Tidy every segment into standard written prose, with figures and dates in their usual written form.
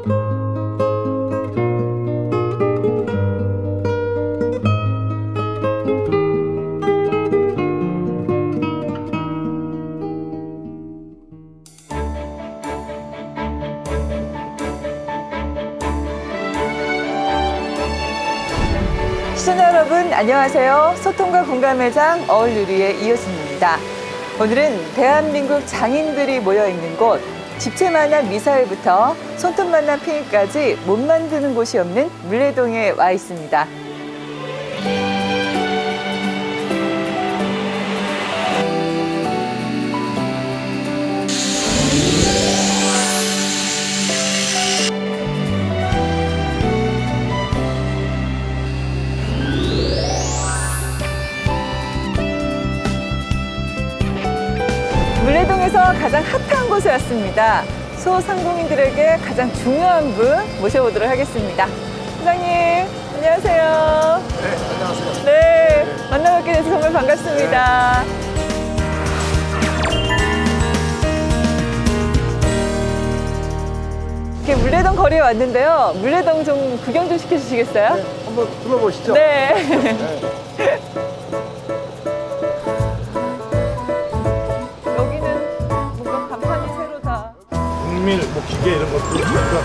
시청자 여러분 안녕하세요. 소통과 공감의 장 어울누리의 이효진입니다. 오늘은 대한민국 장인들이 모여있는 곳, 집채만한 미사일부터 손톱만한 팽이까지 못 만드는 곳이 없는 물레동에 와 있습니다. 물레동에서 가장 핫한 곳에 왔습니다. 소상공인들에게 가장 중요한 분 모셔보도록 하겠습니다. 사장님, 안녕하세요. 네, 안녕하세요. 네, 만나뵙게 돼서 정말 반갑습니다. 이렇게 물레동 거리에 왔는데요. 물레동 좀 구경 좀 시켜주시겠어요? 네, 한번 둘러보시죠. 네. 여기는 뭔가 간판이 새로 다. 국밀, 뭐 기계 이런 것들 그러니까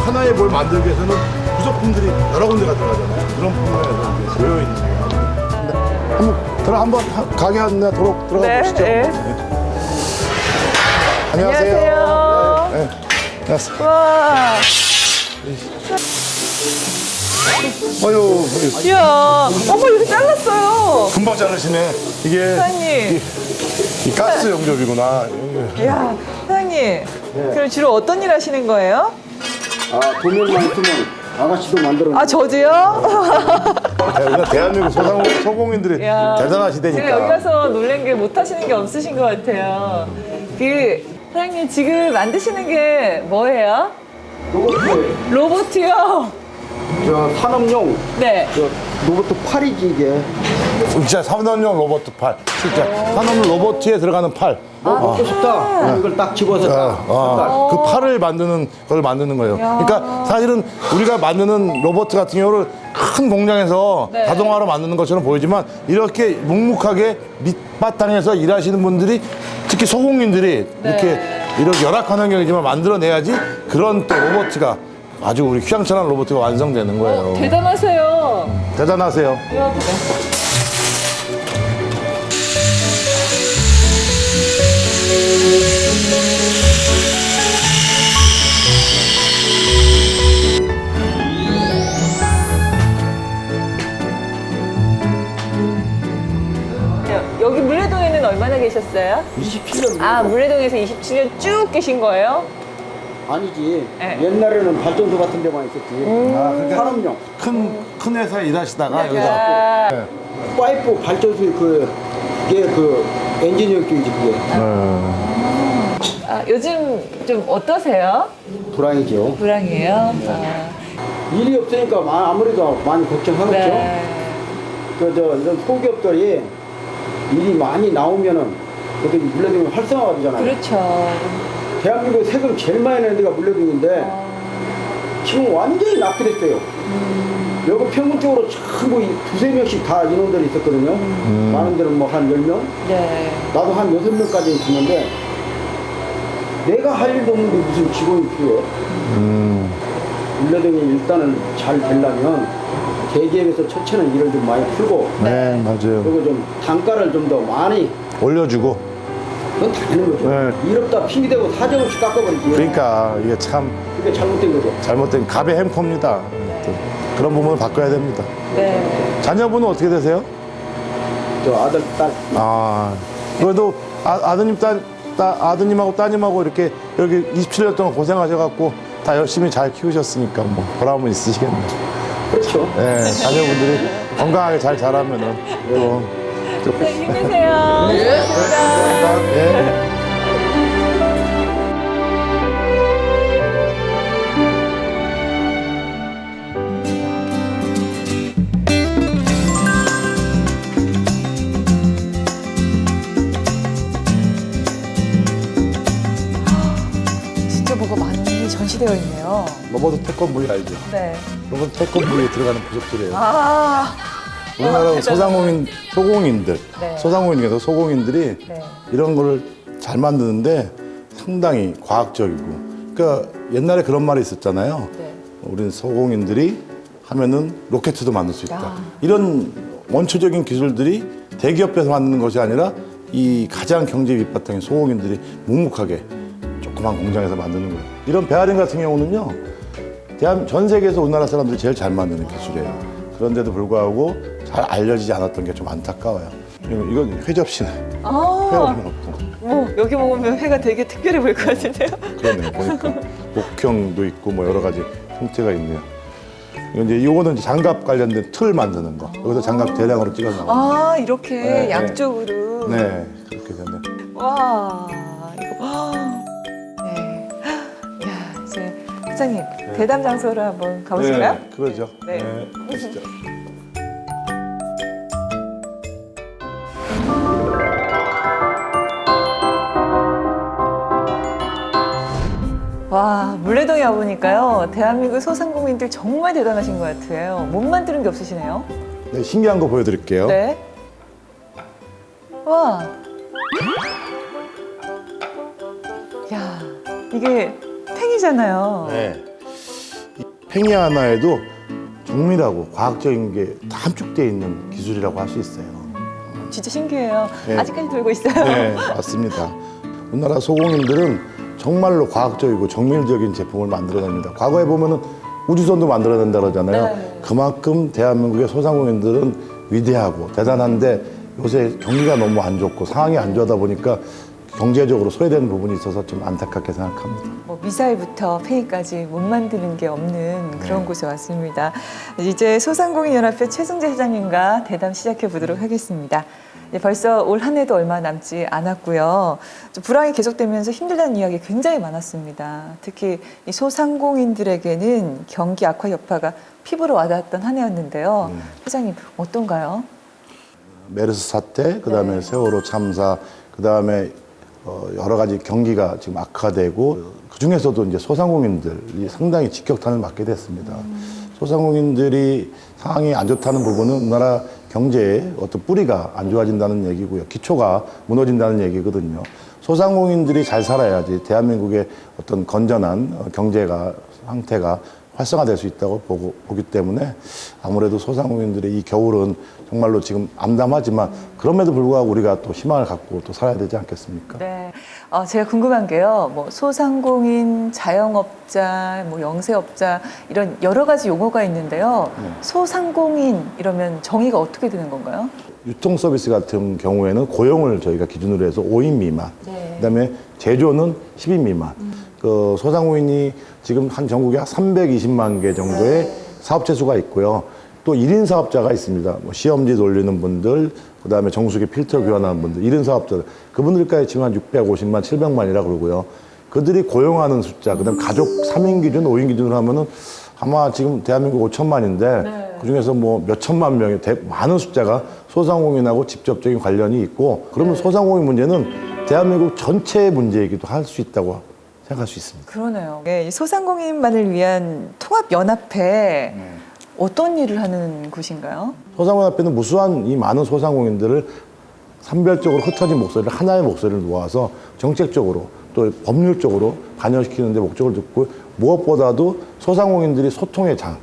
하나의 뭘 만들기 위해서는 부속품들이 여러 군데가 들어가잖아요. 그런 부분에서 이제 모여 있는 거예요. 한번 가게 안내 도록 들어가 네, 보시죠. 네. 안녕하세요. 안녕하세요. 네, 안녕하세요. 와. 어유, 이야, 어머, 이렇게 잘랐어요. 금방 자르시네. 이게 사장님. 이 가스 용접이구나. 이야, 사장님. 그럼 주로 어떤 일 하시는 거예요? 아, 돈만 있으면 아가씨도 만들어. 아, 저도요? 우리가 대한민국 소공인들이 이야, 대단하시다니까. 제가 여기 가서 놀란 게 못 하시는 게 없으신 것 같아요. 사장님, 지금 만드시는 게 뭐예요? 로봇, 로봇이요? 저 산업용, 네. 저 로봇 팔이지 이게. 진짜 산업용 로봇 팔. 진짜 산업 로봇에 들어가는 팔. 먹고 싶다. 이걸 딱 집어서 딱. 그 팔을 만드는 걸 만드는 거예요. 그러니까 사실은 우리가 만드는 로봇 같은 경우를 큰 공장에서 네. 자동화로 만드는 것처럼 보이지만 이렇게 묵묵하게 밑바탕에서 일하시는 분들이 특히 소공인들이 이렇게 열악한 환경이지만 만들어내야지 그런 또 로봇가 아주 우리 휘황찬란 로봇가 완성되는 거예요. 대단하세요. 대단하세요. 이야, 여기 물레동에는 얼마나 계셨어요? 27년. 아, 물레동에서 27년 쭉 계신 거예요? 아니지. 네. 옛날에는 발전소 같은 데만 있었지. 그러니까 산업용. 큰 회사에 일하시다가 여기서 야, 파이프 발전소 그게 그 엔지니어 쪽이지 그게. 아, 요즘 좀 어떠세요? 불황이죠. 불황이에요? 아, 일이 없으니까 아무래도 많이 걱정하겠죠. 네. 이런 소기업들이 일이 많이 나오면은 그래도 물레동이 활성화가 되잖아요. 그렇죠. 대한민국 세금 제일 많이 내는 데가 물레동인데 지금 완전히 낙후됐어요. 여기 평균적으로 전부 두세 명씩 다 인원들이 있었거든요. 많은 데는 뭐 한 10명? 네. 나도 한 6명까지 있었는데 내가 할 일도 없는데 무슨 직원이 필요해? 물레동이 일단은 잘 되려면 대기업에서 첫째는 일을 좀 많이 풀고 네, 맞아요. 그리고 좀 단가를 좀 더 많이 올려주고. 그건 당연한 거죠. 네. 일 없다 핑계대고 사정없이 깎아버리지. 그러니까 이게 참 그게 잘못된 거죠. 잘못된 갑의 행포입니다. 또 그런 부분을 바꿔야 됩니다. 네. 자녀분은 어떻게 되세요? 저 아들, 딸. 아, 그래도 아드님, 아드님하고 따님하고 이렇게 여기 27년 동안 고생하셔갖고 다 열심히 잘 키우셨으니까 뭐 보람은 있으시겠네요. 그렇죠. 네, 자녀분들이 건강하게 잘 자라면은 또. 네, 힘내세요. 고맙습니다. 네. 진짜 뭐가 많이 전시되어 있네요. 로버트 태권브이 알죠? 네. 로버트 태권브이에 들어가는 부속들이에요. 아, 우리나라 대단하네. 소공인들, 네. 소상공인에서 소공인들이 네. 이런 거를 잘 만드는데 상당히 과학적이고. 그러니까 옛날에 그런 말이 있었잖아요. 네. 우리는 소공인들이 하면은 로켓도 만들 수 있다. 야. 이런 원초적인 기술들이 대기업에서 만드는 것이 아니라 이 가장 경제 밑바탕인 소공인들이 묵묵하게 조그만 공장에서 만드는 거예요. 이런 베어링 같은 경우는요, 전 세계에서 우리나라 사람들이 제일 잘 만드는 기술이에요. 그런데도 불구하고 잘 알려지지 않았던 게 좀 안타까워요. 이건 회 접시네. 회 아, 없는 없고. 뭐 여기 먹으면 회가 되게 특별해 보일 것 같은데요. 그러네요. 보니까 목형도 있고 뭐 여러 가지 형태가 있네요. 이거는 이제 장갑 관련된 틀 만드는 거. 여기서 장갑 대량으로 찍어 나가는 거. 아, 이렇게 네, 양쪽으로. 네, 그렇게 되네. 와, 이거. 네. 야, 이제 회장님 대담 장소로 한번 가보실까요? 네, 그러죠. 네. 가시죠. 와, 물레동에 와보니까요. 대한민국 소상공인들 정말 대단하신 것 같아요. 못 만드는 게 없으시네요. 네, 신기한 거 보여드릴게요. 네. 와. 야, 이게 팽이잖아요. 네. 이 팽이 하나에도 정밀하고 과학적인 게 다 함축되어 있는 기술이라고 할 수 있어요. 진짜 신기해요. 네. 아직까지 들고 있어요. 네, 맞습니다. 우리나라 소공인들은 정말로 과학적이고 정밀적인 제품을 만들어냅니다. 과거에 보면은 우주선도 만들어낸다 그러잖아요. 네. 그만큼 대한민국의 소상공인들은 위대하고 대단한데 요새 경기가 너무 안 좋고 상황이 안 좋다 보니까 경제적으로 소외되는 부분이 있어서 좀 안타깝게 생각합니다. 뭐 미사일부터 팽이까지 못 만드는 게 없는 그런 곳에 왔습니다. 이제 소상공인연합회 최승재 회장님과 대담 시작해 보도록 하겠습니다. 벌써 올 한 해도 얼마 남지 않았고요. 좀 불황이 계속되면서 힘들다는 이야기 굉장히 많았습니다. 특히 이 소상공인들에게는 경기 악화 여파가 피부로 와닿았던 한 해였는데요. 회장님 어떤가요? 메르스 사태, 그다음에 네. 세월호 참사, 그다음에 여러 가지 경기가 지금 악화되고 그 중에서도 이제 소상공인들이 상당히 직격탄을 맞게 됐습니다. 소상공인들이 상황이 안 좋다는 부분은 우리나라 경제의 어떤 뿌리가 안 좋아진다는 얘기고요. 기초가 무너진다는 얘기거든요. 소상공인들이 잘 살아야지 대한민국의 어떤 건전한 경제가 상태가 활성화될 수 있다고 보기 때문에 아무래도 소상공인들의 이 겨울은 정말로 지금 암담하지만 그럼에도 불구하고 우리가 또 희망을 갖고 또 살아야 되지 않겠습니까? 네, 제가 궁금한 게요. 뭐 소상공인, 자영업자, 뭐 영세업자 이런 여러 가지 용어가 있는데요. 소상공인 이러면 정의가 어떻게 되는 건가요? 유통 서비스 같은 경우에는 고용을 저희가 기준으로 해서 5인 미만, 네. 그다음에 제조는 10인 미만. 그 소상공인이 지금 한 전국에 320만 개 정도의 사업체 수가 있고요. 또 1인 사업자가 있습니다. 뭐 시험지 돌리는 분들, 그다음에 정수기 필터 교환하는 분들, 1인 사업자들. 그분들까지 지금 한 650만, 700만이라 그러고요. 그들이 고용하는 숫자, 그다음 가족 3인 기준, 5인 기준으로 하면은 아마 지금 대한민국 5천만인데 그중에서 뭐 몇 천만 명의 많은 숫자가 소상공인하고 직접적인 관련이 있고 그러면 소상공인 문제는 대한민국 전체의 문제이기도 할 수 있다고 생각할 수 있습니다. 그러네요. 이 소상공인만을 위한 통합연합회 어떤 일을 하는 곳인가요? 소상공인협회는 무수한 이 많은 소상공인들을 산별적으로 흩어진 목소리를 하나의 목소리를 모아서 정책적으로 또 법률적으로 반영시키는 데 목적을 두고 무엇보다도 소상공인들이 소통의 장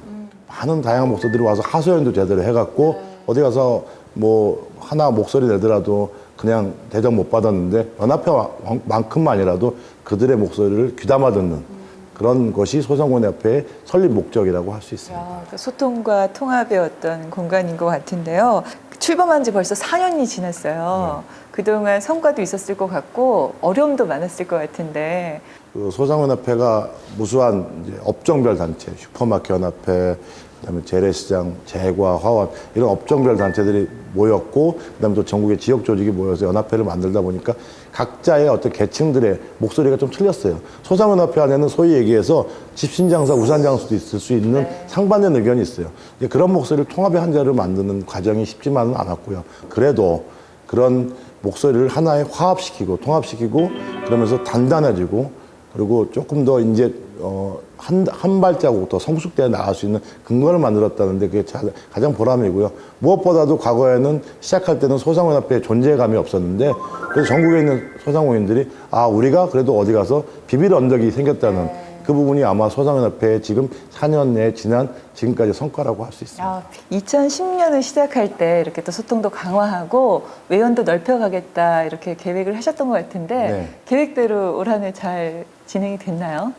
많은 다양한 목소리들이 와서 하소연도 제대로 해갖고 어디 가서 뭐 하나 목소리 내더라도 그냥 대접 못 받았는데 연합회만큼만이라도 그들의 목소리를 귀담아 듣는 그런 것이 소상공인협회의 설립 목적이라고 할 수 있습니다. 그 소통과 통합의 어떤 공간인 것 같은데요. 출범한 지 벌써 4년이 지났어요. 그동안 성과도 있었을 것 같고 어려움도 많았을 것 같은데 그 소상공인협회가 무수한 이제 업종별 단체, 슈퍼마켓 연합회, 그다음에 재래시장, 재과, 화원 이런 업종별 단체들이 모였고 그다음에 또 전국의 지역 조직이 모여서 연합회를 만들다 보니까 각자의 어떤 계층들의 목소리가 좀 틀렸어요. 소상공인협회 안에는 소위 얘기해서 집신장사, 우산장수도 있을 수 있는 상반된 의견이 있어요. 이제 그런 목소리를 통합의 한 자리로 만드는 과정이 쉽지만은 않았고요. 그래도 그런 목소리를 하나에 화합시키고 통합시키고 그러면서 단단해지고 그리고 조금 더 이제 한 발자국 더 성숙되어 나갈 수 있는 근거를 만들었다는데 그게 가장 보람이고요. 무엇보다도 과거에는 시작할 때는 소상공인협회에 존재감이 없었는데 그래서 전국에 있는 소상공인들이 우리가 그래도 어디 가서 비빌 언덕이 생겼다는 그 부분이 아마 소상공인협회의 지금 4년 내에 지난 지금까지 성과라고 할 수 있습니다. 2010년을 시작할 때 이렇게 또 소통도 강화하고 외연도 넓혀가겠다 이렇게 계획을 하셨던 것 같은데 네. 계획대로 올 한 해 잘 진행이 됐나요?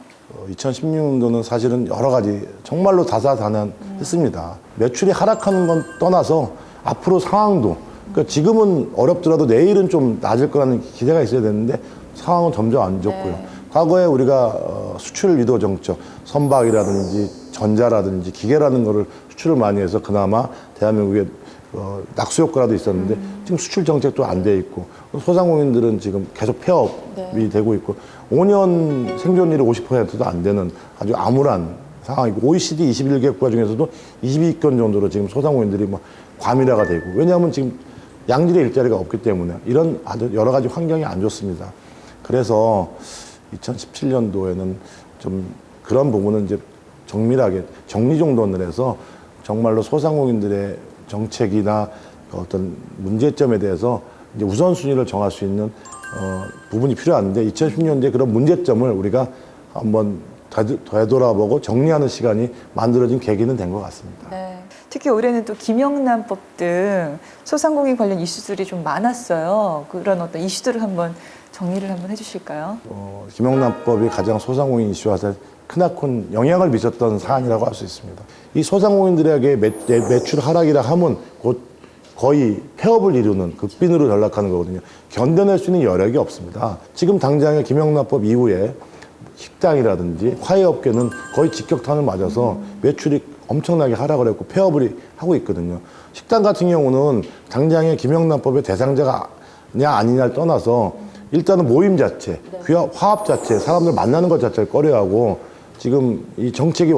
2016년도는 사실은 여러 가지 정말로 다사다난했습니다. 매출이 하락하는 건 떠나서 앞으로 상황도 그러니까 지금은 어렵더라도 내일은 좀 낮을 거라는 기대가 있어야 되는데 상황은 점점 안 좋고요. 네. 과거에 우리가 수출 유도 정책, 선박이라든지 전자라든지 기계라는 거를 수출을 많이 해서 그나마 대한민국에 낙수 효과라도 있었는데 지금 수출 정책도 안 돼 있고 소상공인들은 지금 계속 폐업이 되고 있고 5년 생존율이 50%도 안 되는 아주 암울한 상황이고 OECD 21개국가 중에서도 22건 정도로 지금 소상공인들이 과밀화가 되고 왜냐하면 지금 양질의 일자리가 없기 때문에 이런 아주 여러 가지 환경이 안 좋습니다. 그래서 2017년도에는 좀 그런 부분은 이제 정밀하게 정리정돈을 해서 정말로 소상공인들의 정책이나 어떤 문제점에 대해서 이제 우선순위를 정할 수 있는 부분이 필요한데 2010년도에 그런 문제점을 우리가 한번 되돌아보고 정리하는 시간이 만들어진 계기는 된 것 같습니다. 네. 특히 올해는 또 김영란법 등 소상공인 관련 이슈들이 좀 많았어요. 그런 어떤 이슈들을 한번 정리를 한번 해주실까요? 김영란법이 가장 소상공인 이슈화에 크나큰 영향을 미쳤던 사안이라고 할 수 있습니다. 이 소상공인들에게 매출 하락이라 하면 곧 거의 폐업을 이루는 극빈으로 전락하는 거거든요. 견뎌낼 수 있는 여력이 없습니다. 지금 당장의 김영란법 이후에 식당이라든지 화훼업계는 거의 직격탄을 맞아서 매출이 엄청나게 하락을 했고 폐업을 하고 있거든요. 식당 같은 경우는 당장의 김영란법의 대상자가 아니냐를 떠나서 일단은 모임 자체, 화합 자체, 사람들 만나는 것 자체를 꺼려하고 지금 이 정책이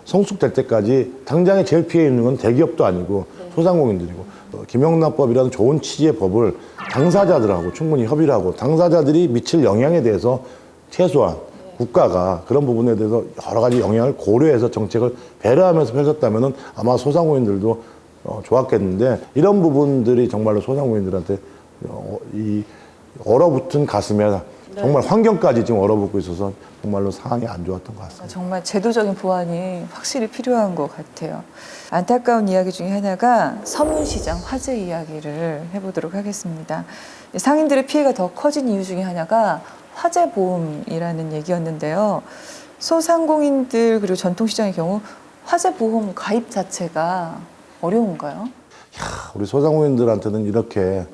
성숙될 때까지 당장에 제일 피해 있는 건 대기업도 아니고 소상공인들이고 김영란법이라는 좋은 취지의 법을 당사자들하고 충분히 협의를 하고 당사자들이 미칠 영향에 대해서 최소한 국가가 그런 부분에 대해서 여러 가지 영향을 고려해서 정책을 배려하면서 펼쳤다면 아마 소상공인들도 좋았겠는데 이런 부분들이 정말로 소상공인들한테 이 얼어붙은 가슴에 정말 환경까지 지금 얼어붙고 있어서 정말로 상황이 안 좋았던 것 같습니다. 정말 제도적인 보완이 확실히 필요한 것 같아요. 안타까운 이야기 중에 하나가 서문시장 화재 이야기를 해보도록 하겠습니다. 상인들의 피해가 더 커진 이유 중에 하나가 화재 보험이라는 얘기였는데요. 소상공인들 그리고 전통시장의 경우 화재 보험 가입 자체가 어려운가요? 우리 소상공인들한테는 이렇게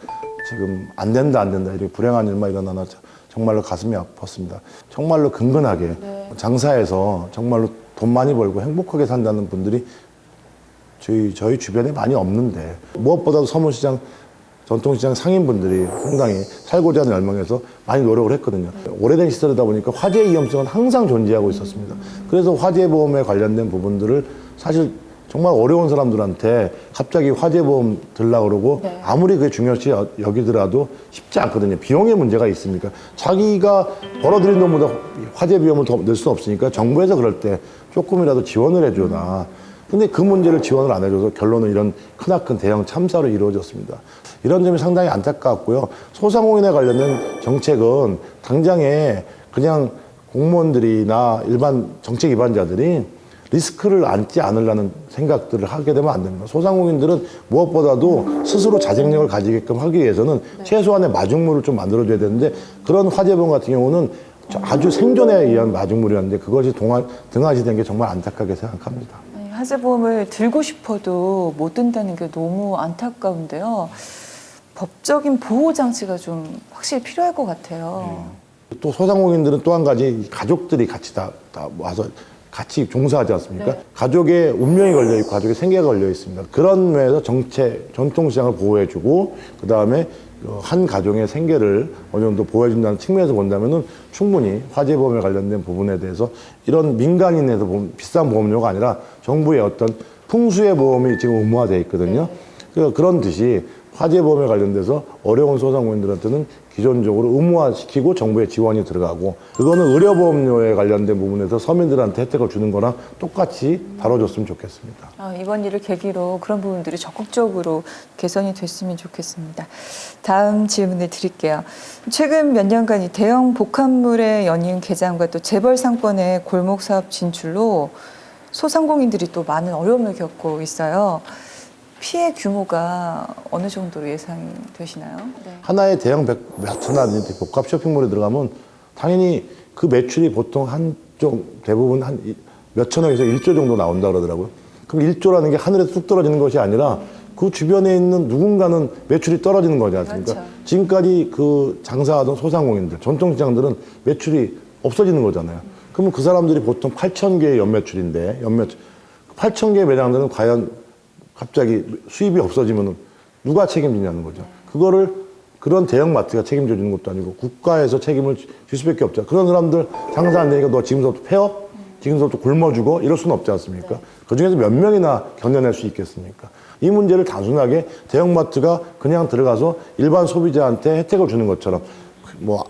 지금 안 된다 이렇게 불행한 일만 일어나나 정말로 가슴이 아팠습니다. 정말로 근근하게 장사해서 정말로 돈 많이 벌고 행복하게 산다는 분들이 저희 주변에 많이 없는데 무엇보다도 서문시장 전통시장 상인분들이 상당히 살고자 하는 열망에서 많이 노력을 했거든요. 오래된 시설이다 보니까 화재 위험성은 항상 존재하고 있었습니다. 그래서 화재보험에 관련된 부분들을 사실 정말 어려운 사람들한테 갑자기 화재보험 들라고 그러고 아무리 그게 중요시 여기더라도 쉽지 않거든요. 비용의 문제가 있으니까 자기가 벌어들인 돈보다 화재 비용을 더 낼 수는 없으니까 정부에서 그럴 때 조금이라도 지원을 해줘라. 근데 그 문제를 지원을 안 해줘서 결론은 이런 크나큰 대형 참사로 이루어졌습니다. 이런 점이 상당히 안타깝고요. 소상공인에 관련된 정책은 당장에 그냥 공무원들이나 일반 정책 위반자들이 리스크를 안지 않으려는 생각들을 하게 되면 안 됩니다. 소상공인들은 무엇보다도 스스로 자생력을 가지게끔 하기 위해서는 최소한의 마중물을 좀 만들어줘야 되는데 그런 화재보험 같은 경우는 아주 생존에 의한 마중물이었는데 그것이 등한시된 게 정말 안타깝게 생각합니다. 화재보험을 들고 싶어도 못 든다는 게 너무 안타까운데요. 법적인 보호장치가 좀 확실히 필요할 것 같아요. 또 소상공인들은 또 한 가지 가족들이 같이 다 와서 같이 종사하지 않습니까? 가족의 운명이 걸려있고 가족의 생계가 걸려 있습니다. 그런 면에서 전통시장을 보호해주고 그 다음에 한 가정의 생계를 어느 정도 보호해준다는 측면에서 본다면은 충분히 화재보험에 관련된 부분에 대해서 이런 민간인에서 비싼 보험료가 아니라 정부의 어떤 풍수의 보험이 지금 의무화되어 있거든요. 그런 듯이 화재보험에 관련돼서 어려운 소상공인들한테는 기존적으로 의무화시키고 정부의 지원이 들어가고 그거는 의료보험료에 관련된 부분에서 서민들한테 혜택을 주는 거랑 똑같이 다뤄줬으면 좋겠습니다. 이번 일을 계기로 그런 부분들이 적극적으로 개선이 됐으면 좋겠습니다. 다음 질문을 드릴게요. 최근 몇 년간 이 대형 복합물의 연이은 개장과 또 재벌 상권의 골목 사업 진출로 소상공인들이 또 많은 어려움을 겪고 있어요. 피해 규모가 어느 정도로 예상이 되시나요? 네. 하나의 대형 마트나 복합 쇼핑몰에 들어가면 당연히 그 매출이 보통 대부분 한 몇천억에서 1조 정도 나온다 그러더라고요. 그럼 1조라는 게 하늘에서 뚝 떨어지는 것이 아니라 그 주변에 있는 누군가는 매출이 떨어지는 거지 않습니까? 그렇죠. 지금까지 그 장사하던 소상공인들, 전통시장들은 매출이 없어지는 거잖아요. 그러면 그 사람들이 보통 8천 개의 연매출인데 8천 개의 매장들은 과연 갑자기 수입이 없어지면 누가 책임지냐는 거죠. 그거를 그런 대형마트가 책임져 주는 것도 아니고 국가에서 책임을 질 수밖에 없죠. 그런 사람들 장사 안 되니까 너 지금부터 폐업? 지금부터 굶어주고 이럴 수는 없지 않습니까? 그중에서 몇 명이나 견뎌낼 수 있겠습니까? 이 문제를 단순하게 대형마트가 그냥 들어가서 일반 소비자한테 혜택을 주는 것처럼 뭐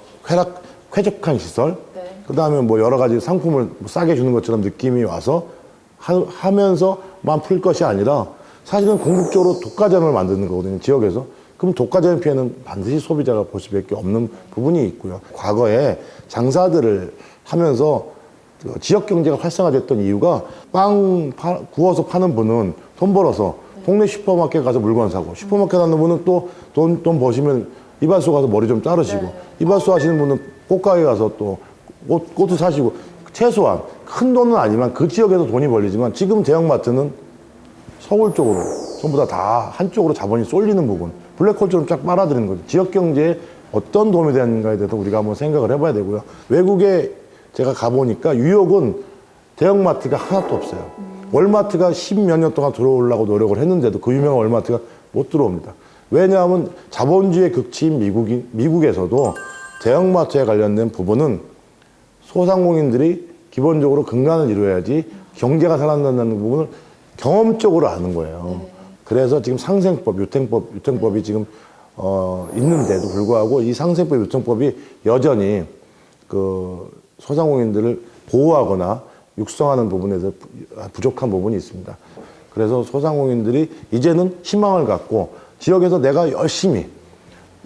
쾌적한 시설, 그다음에 뭐 여러 가지 상품을 싸게 주는 것처럼 느낌이 와서 하면서만 풀 것이 아니라 사실은 궁극적으로 독과점을 만드는 거거든요, 지역에서. 그럼 독과점 피해는 반드시 소비자가 볼 수밖에 없는 부분이 있고요. 과거에 장사들을 하면서 지역 경제가 활성화됐던 이유가 빵 구워서 파는 분은 돈 벌어서 동네 슈퍼마켓 가서 물건 사고, 슈퍼마켓 하는 분은 또 돈 버시면 이발소 가서 머리 좀 자르시고, 이발소 하시는 분은 꽃가게 가서 또 꽃도 사시고, 최소한 큰 돈은 아니지만 그 지역에서 돈이 벌리지만 지금 대형마트는 서울 쪽으로 전부 다 한쪽으로 자본이 쏠리는 부분, 블랙홀처럼 쫙 빨아들이는 거죠. 지역 경제에 어떤 도움이 되는가에 대해서 우리가 한번 생각을 해봐야 되고요. 외국에 제가 가보니까 뉴욕은 대형마트가 하나도 없어요. 월마트가 10몇 년 동안 들어오려고 노력을 했는데도 그 유명한 월마트가 못 들어옵니다. 왜냐하면 자본주의의 극치인 미국에서도 대형마트에 관련된 부분은 소상공인들이 기본적으로 근간을 이루어야지 경제가 살아난다는 부분을 경험적으로 아는 거예요. 그래서 지금 상생법, 유탱법이 지금 있는데도 불구하고 이 상생법, 유탱법이 여전히 그 소상공인들을 보호하거나 육성하는 부분에서 부족한 부분이 있습니다. 그래서 소상공인들이 이제는 희망을 갖고 지역에서 내가 열심히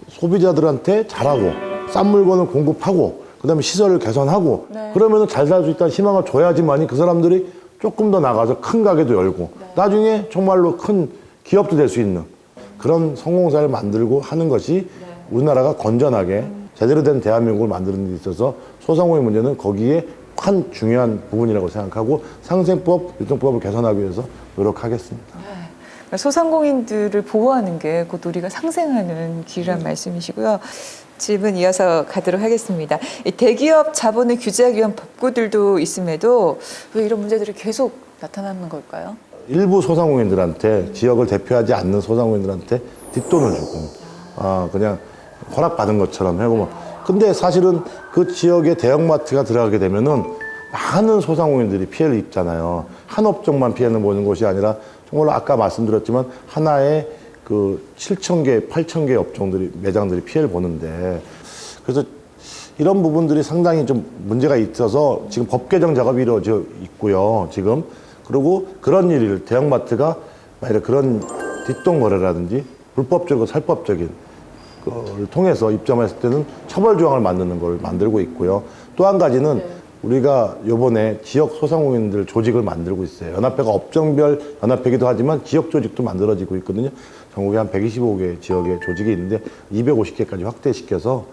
소비자들한테 잘하고 싼 물건을 공급하고 그다음에 시설을 개선하고 그러면 잘 살 수 있다는 희망을 줘야지만이 그 사람들이 조금 더 나가서 큰 가게도 열고 나중에 정말로 큰 기업도 될 수 있는 그런 성공사를 만들고 하는 것이 우리나라가 건전하게 제대로 된 대한민국을 만드는 데 있어서 소상공인 문제는 거기에 한 중요한 부분이라고 생각하고 상생법, 유통법을 개선하기 위해서 노력하겠습니다. 소상공인들을 보호하는 게 곧 우리가 상생하는 길이란 말씀이시고요. 질문 이어서 가도록 하겠습니다. 이 대기업 자본을 규제하기 위한 법규들도 있음에도 왜 이런 문제들이 계속 나타나는 걸까요? 일부 소상공인들한테 지역을 대표하지 않는 소상공인들한테 뒷돈을 주고 그냥 허락받은 것처럼 하고 근데 사실은 그 지역에 대형마트가 들어가게 되면은 많은 소상공인들이 피해를 입잖아요. 한 업종만 피해는 보는 것이 아니라 정말로 아까 말씀드렸지만 하나의 그 7,000개, 8,000개 업종들이, 매장들이 피해를 보는데 그래서 이런 부분들이 상당히 좀 문제가 있어서 지금 법 개정 작업이 이루어져 있고요, 지금. 그리고 그런 일을 대형마트가 만약에 그런 뒷돈 거래라든지 불법적이고 살법적인 걸 통해서 입점했을 때는 처벌 조항을 만드는 걸 만들고 있고요. 또 한 가지는 우리가 요번에 지역 소상공인들 조직을 만들고 있어요. 연합회가 업종별 연합회기도 하지만 지역 조직도 만들어지고 있거든요. 전국에 한 125개 지역의 조직이 있는데 250개까지 확대시켜서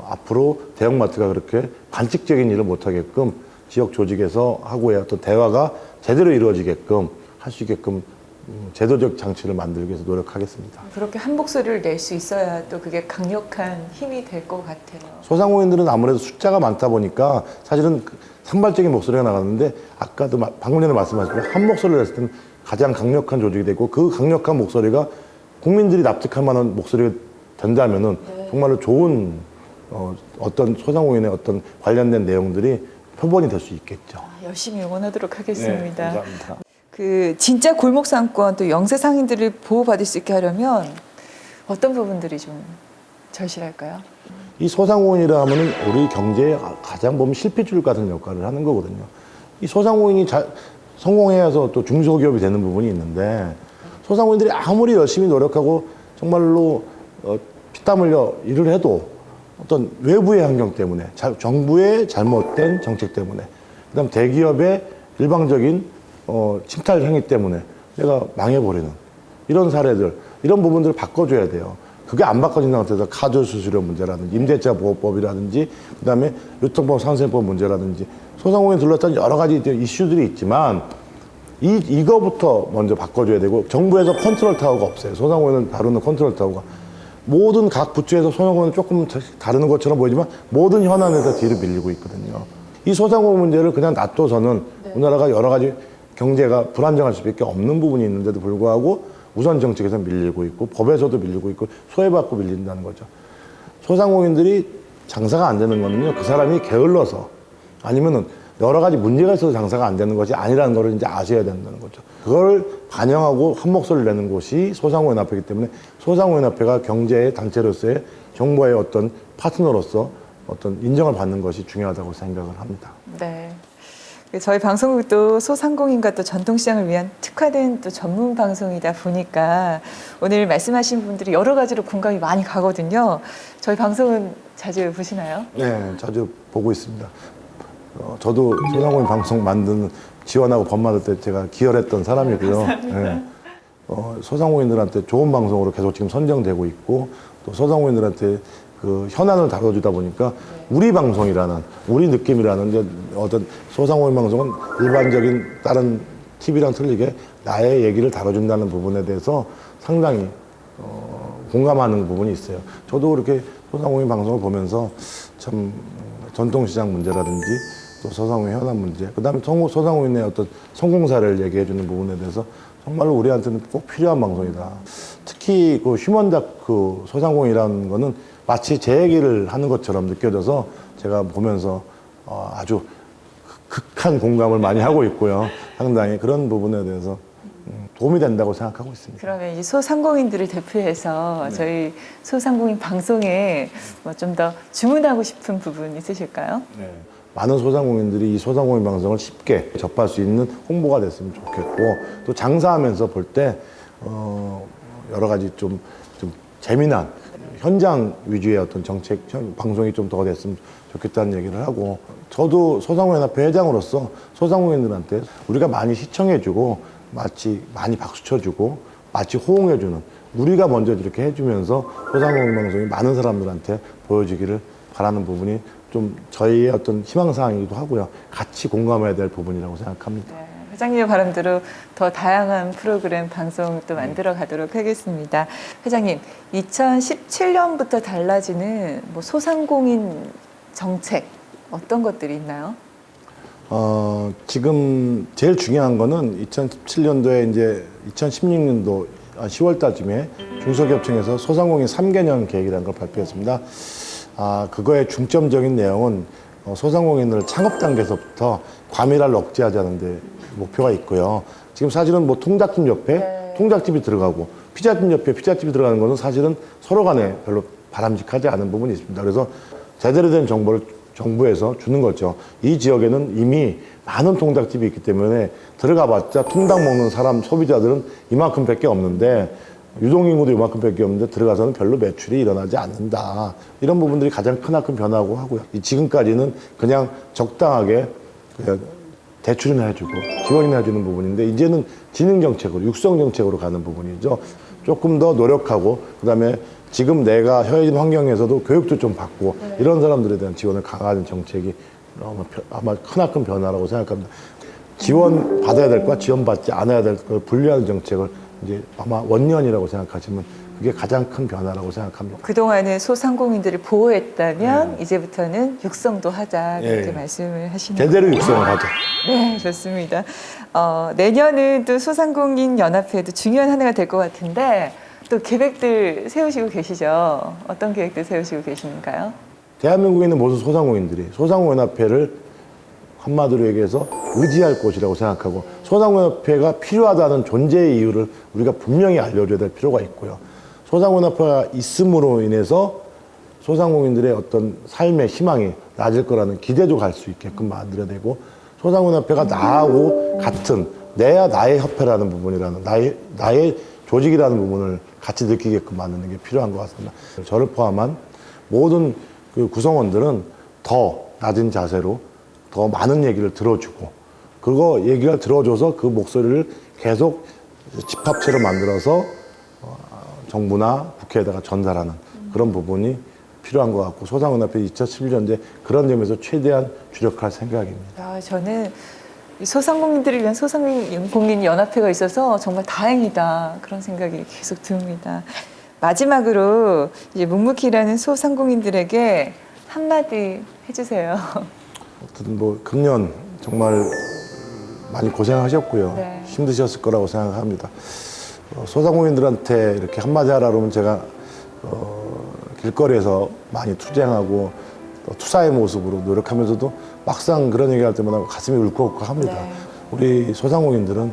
앞으로 대형마트가 그렇게 반칙적인 일을 못하게끔 지역 조직에서 하고의 어떤 대화가 제대로 이루어지게끔 할 수 있게끔 제도적 장치를 만들기 위해서 노력하겠습니다. 그렇게 한 목소리를 낼 수 있어야 또 그게 강력한 힘이 될 것 같아요. 소상공인들은 아무래도 숫자가 많다 보니까 사실은 산발적인 목소리가 나갔는데 아까도 방금 전에 말씀하셨지만 한 목소리를 냈을 때는 가장 강력한 조직이 되고 그 강력한 목소리가 국민들이 납득할 만한 목소리가 된다면은 정말로 좋은 어떤 소상공인의 어떤 관련된 내용들이 표본이 될 수 있겠죠. 열심히 응원하도록 하겠습니다. 네, 감사합니다. 그 진짜 골목 상권 또 영세 상인들을 보호받을 수 있게 하려면 어떤 부분들이 좀 절실할까요? 이 소상공인이라 하면은 우리 경제에 가장 보면 실핏줄 같은 역할을 하는 거거든요. 이 소상공인이 성공해서 또 중소기업이 되는 부분이 있는데, 소상공인들이 아무리 열심히 노력하고 정말로 피땀 흘려 일을 해도 어떤 외부의 환경 때문에, 정부의 잘못된 정책 때문에, 그다음 대기업의 일방적인 침탈 행위 때문에 내가 망해버리는 이런 사례들, 이런 부분들을 바꿔줘야 돼요. 그게 안 바꿔진 상태에서 카드 수수료 문제라든지 임대차 보호법이라든지 그다음에 유통법 상생법 문제라든지 소상공인 둘러싼 여러 가지 이슈들이 있지만 이거부터 먼저 바꿔줘야 되고, 정부에서 컨트롤 타워가 없어요. 소상공인을 다루는 컨트롤 타워가. 모든 각 부처에서 소상공인을 조금 다루는 것처럼 보이지만 모든 현안에서 뒤로 밀리고 있거든요. 이 소상공인 문제를 그냥 놔둬서는 우리나라가 여러 가지 경제가 불안정할 수밖에 없는 부분이 있는데도 불구하고 우선 정책에서 밀리고 있고 법에서도 밀리고 있고 소외받고 밀린다는 거죠. 소상공인들이 장사가 안 되는 거는요, 그 사람이 게을러서 아니면은 여러 가지 문제가 있어서 장사가 안 되는 것이 아니라는 걸 이제 아셔야 된다는 거죠. 그걸 반영하고 한 목소리를 내는 곳이 소상공인협회이기 때문에 소상공인협회가 경제의 단체로서의 정부의 어떤 파트너로서 어떤 인정을 받는 것이 중요하다고 생각을 합니다. 네. 저희 방송국도 소상공인과 또 전통시장을 위한 특화된 또 전문 방송이다 보니까 오늘 말씀하신 분들이 여러 가지로 공감이 많이 가거든요. 저희 방송은 자주 보시나요? 네, 자주 보고 있습니다. 저도 소상공인 방송 만드는 지원하고 법 만들 때 제가 기여했던 사람이고요. 네. 소상공인들한테 좋은 방송으로 계속 지금 선정되고 있고, 또 소상공인들한테 그 현안을 다뤄주다 보니까 우리 방송이라는, 우리 느낌이라는, 이제 어떤 소상공인 방송은 일반적인 다른 TV랑 틀리게 나의 얘기를 다뤄준다는 부분에 대해서 상당히 공감하는 부분이 있어요. 저도 이렇게 소상공인 방송을 보면서 참 전통시장 문제라든지 또 소상공인 현안 문제, 그 다음에 소상공인의 어떤 성공 사례를 얘기해주는 부분에 대해서 정말로 우리한테는 꼭 필요한 방송이다. 특히 그 휴먼다크 소상공인이라는 거는 마치 제 얘기를 하는 것처럼 느껴져서 제가 보면서 아주 극한 공감을 많이 하고 있고요. 상당히 그런 부분에 대해서 도움이 된다고 생각하고 있습니다. 그러면 이 소상공인들을 대표해서 저희 소상공인 방송에 뭐 좀 더 주문하고 싶은 부분 있으실까요? 네. 많은 소상공인들이 이 소상공인 방송을 쉽게 접할 수 있는 홍보가 됐으면 좋겠고, 또 장사하면서 볼 때 여러 가지 좀 재미난 현장 위주의 어떤 정책 방송이 좀 더 됐으면 좋겠다는 얘기를 하고, 저도 소상공인협회 회장으로서 소상공인들한테 우리가 많이 시청해주고 마치 많이 박수 쳐주고 마치 호응해주는, 우리가 먼저 이렇게 해주면서 소상공인 방송이 많은 사람들한테 보여지기를 바라는 부분이 좀 저희의 어떤 희망사항이기도 하고요. 같이 공감해야 될 부분이라고 생각합니다. 네, 회장님의 바람대로 더 다양한 프로그램 방송 또 만들어 가도록 하겠습니다. 회장님, 2017년부터 달라지는 뭐 소상공인 정책 어떤 것들이 있나요? 지금 제일 중요한 거는 2017년도에 이제 2016년도 10월 달쯤에 중소기업청에서 소상공인 3개년 계획이라는 걸 발표했습니다. 그거의 중점적인 내용은 소상공인을 창업 단계에서부터 과밀화를 억제하자는 데 목표가 있고요. 지금 사실은 뭐 통닭집 옆에 통닭집이 들어가고 피자집 옆에 피자집이 들어가는 것은 사실은 서로 간에 별로 바람직하지 않은 부분이 있습니다. 그래서 제대로 된 정보를 정부에서 주는 거죠. 이 지역에는 이미 많은 통닭집이 있기 때문에 들어가봤자 통닭 먹는 사람 소비자들은 이만큼밖에 없는데, 유동인구도 이만큼밖에 없는데 들어가서는 별로 매출이 일어나지 않는다. 이런 부분들이 가장 크나큰 변화고 하고요. 지금까지는 그냥 적당하게 대출이나 해주고 지원이나 해주는 부분인데, 이제는 지능정책으로, 육성정책으로 가는 부분이죠. 조금 더 노력하고, 그 다음에 지금 내가 처해진 환경에서도 교육도 좀 받고 이런 사람들에 대한 지원을 강화하는 정책이 아마 크나큰 변화라고 생각합니다. 지원 받아야 될 거와 지원 받지 않아야 될 걸 분리하는 정책을 이제 아마 원년이라고 생각하시면 그게 가장 큰 변화라고 생각합니다. 그동안은 소상공인들을 보호했다면 이제부터는 육성도 하자, 그렇게 말씀을 하시네요. 제대로 육성을 하자. 네, 좋습니다. 내년은 또 소상공인 연합회도 중요한 한 해가 될 것 같은데 또 계획들 세우시고 계시죠? 어떤 계획들 세우시고 계신가요? 대한민국에 있는 모든 소상공인들이 소상공인협회를 한마디로 얘기해서 의지할 곳이라고 생각하고, 소상공인협회가 필요하다는 존재의 이유를 우리가 분명히 알려줘야 될 필요가 있고요. 소상공인협회가 있음으로 인해서 소상공인들의 어떤 삶의 희망이 낮을 거라는 기대도 갈 수 있게끔 만들어내고 소상공인협회가 나하고 같은 내야 나의 협회라는 부분이라는 나의 조직이라는 부분을 같이 느끼게끔 만드는 게 필요한 것 같습니다. 저를 포함한 모든 그 구성원들은 더 낮은 자세로 더 많은 얘기를 들어주고 그리고 얘기를 들어줘서 그 목소리를 계속 집합체로 만들어서 정부나 국회에다가 전달하는 그런 부분이 필요한 것 같고 소상공인협회 2011년도에 그런 점에서 최대한 주력할 생각입니다. 저는 이 소상공인들을 위한 소상공인연합회가 있어서 정말 다행이다 그런 생각이 계속 듭니다. 마지막으로 이제 묵묵히 일하는 소상공인들에게 한마디 해주세요. 어쨌든 뭐 금년 정말 많이 고생하셨고요. 네. 힘드셨을 거라고 생각합니다. 소상공인들한테 이렇게 한마디 하라 그러면 제가 길거리에서 많이 투쟁하고 투사의 모습으로 노력하면서도 막상 그런 얘기할 때마다 가슴이 울컥울컥합니다. 네. 우리 소상공인들은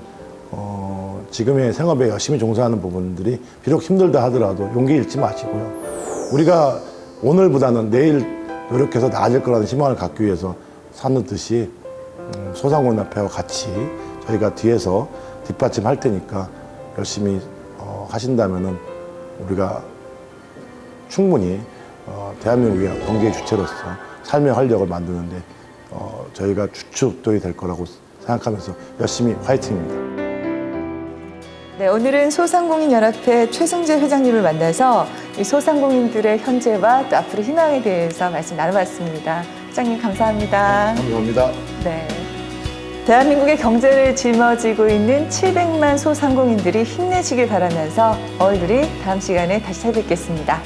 지금의 생업에 열심히 종사하는 부분들이 비록 힘들다 하더라도 용기 잃지 마시고요. 우리가 오늘보다는 내일 노력해서 나아질 거라는 희망을 갖기 위해서 사는 듯이 소상공인협회와 같이 저희가 뒤에서 뒷받침할 테니까 열심히 하신다면은 우리가 충분히 대한민국의 경제 주체로서 삶의 활력을 만드는데 저희가 주축돌이 될 거라고 생각하면서 열심히 화이팅입니다. 네, 오늘은 소상공인연합회 최승재 회장님을 만나서 이 소상공인들의 현재와 또 앞으로 희망에 대해서 말씀 나눠봤습니다. 회장님 감사합니다. 감사합니다. 네. 대한민국의 경제를 짊어지고 있는 700만 소상공인들이 힘내시길 바라면서 어울들이 다음 시간에 다시 찾아뵙겠습니다.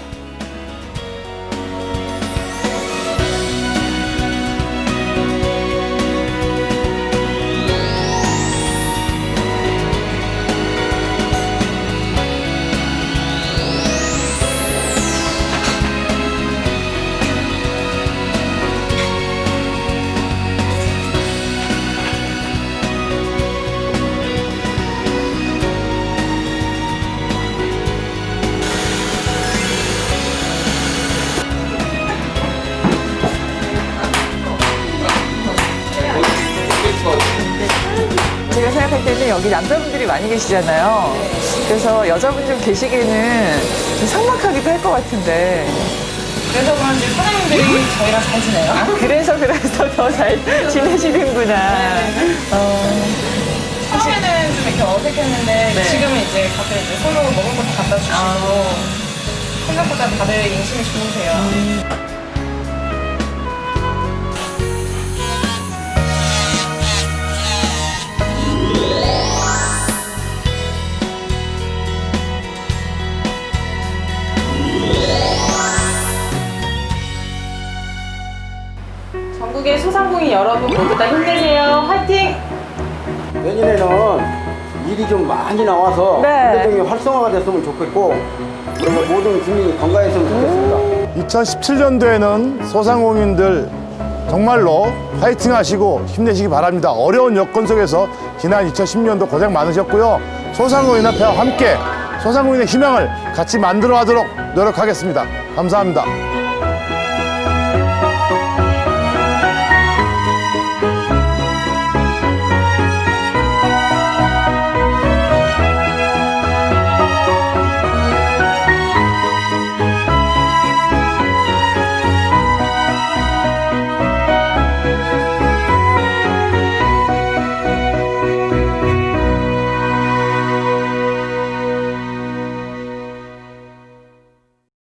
제가 생각할 때는 여기 남자분들이 많이 계시잖아요. 그래서 여자분 좀 계시기에는 좀 삭막하기도 할 것 같은데. 그래서 그런지 사장님들이 저희랑 잘 지내요. 그래서 더 잘 지내시는구나. 처음에는 좀 이렇게 어색했는데 네. 지금은 이제 가끔 이제 서로 먹을 것도 갖다 주시고 생각보다 다들 인심이 좋으세요. 전국의 소상공인 여러분 모두 다 힘내세요. 화이팅! 내년에는 일이 좀 많이 나와서 네. 경제적인 활성화가 됐으면 좋겠고 그리고 모든 국민이 건강했으면 좋겠습니다. 2017년도에는 소상공인들 정말로 파이팅 하시고 힘내시기 바랍니다. 어려운 여건 속에서 지난 2010년도 고생 많으셨고요. 소상공인협회와 함께 소상공인의 희망을 같이 만들어 가도록 노력하겠습니다. 감사합니다.